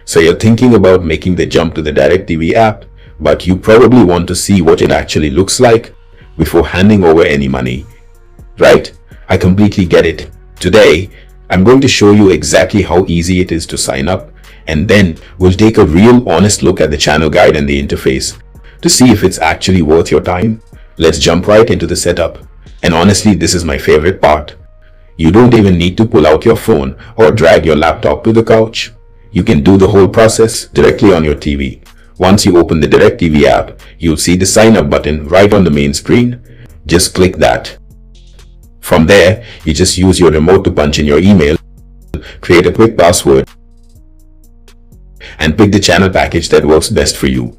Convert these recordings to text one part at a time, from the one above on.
So you're thinking about making the jump to the DirecTV app, but you probably want to see what it actually looks like before handing over any money, right? I completely get it. Today, I'm going to show you exactly how easy it is to sign up, and then we'll take a real honest look at the channel guide and the interface to see if it's actually worth your time. Let's jump right into the setup. And honestly, this is my favorite part. You don't even need to pull out your phone or drag your laptop to the couch. You can do the whole process directly on your TV. Once you open the DirecTV app, you'll see the sign up button right on the main screen. Just click that. From there, you just use your remote to punch in your email, create a quick password, and pick the channel package that works best for you.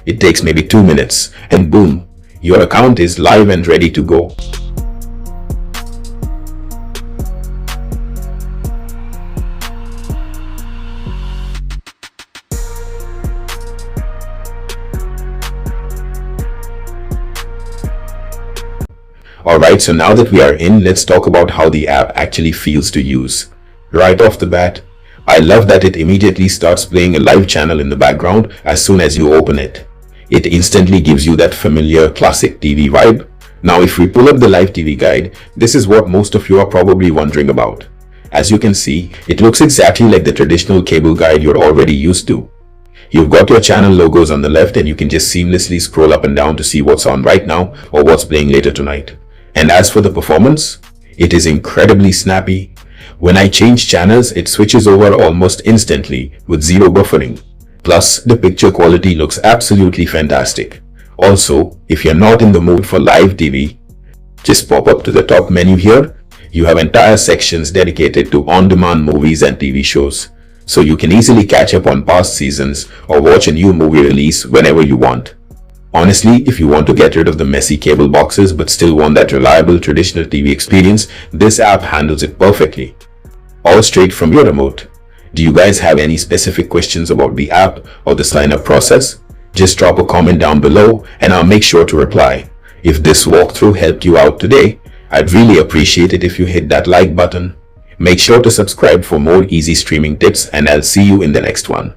It takes maybe 2 minutes, and boom, your account is live and ready to go. Alright, so now that we are in, let's talk about how the app actually feels to use. Right off the bat, I love that it immediately starts playing a live channel in the background as soon as you open it. It instantly gives you that familiar classic TV vibe. Now if we pull up the live TV guide, this is what most of you are probably wondering about. As you can see, it looks exactly like the traditional cable guide you're already used to. You've got your channel logos on the left and you can just seamlessly scroll up and down to see what's on right now or what's playing later tonight. And as for the performance, it is incredibly snappy. When I change channels, it switches over almost instantly with zero buffering. Plus, the picture quality looks absolutely fantastic. Also, if you're not in the mood for live TV, just pop up to the top menu here. You have entire sections dedicated to on-demand movies and TV shows, so you can easily catch up on past seasons or watch a new movie release whenever you want. Honestly, if you want to get rid of the messy cable boxes but still want that reliable traditional TV experience, this app handles it perfectly. All straight from your remote. Do you guys have any specific questions about the app or the sign-up process? Just drop a comment down below and I'll make sure to reply. If this walkthrough helped you out today, I'd really appreciate it if you hit that like button. Make sure to subscribe for more easy streaming tips and I'll see you in the next one.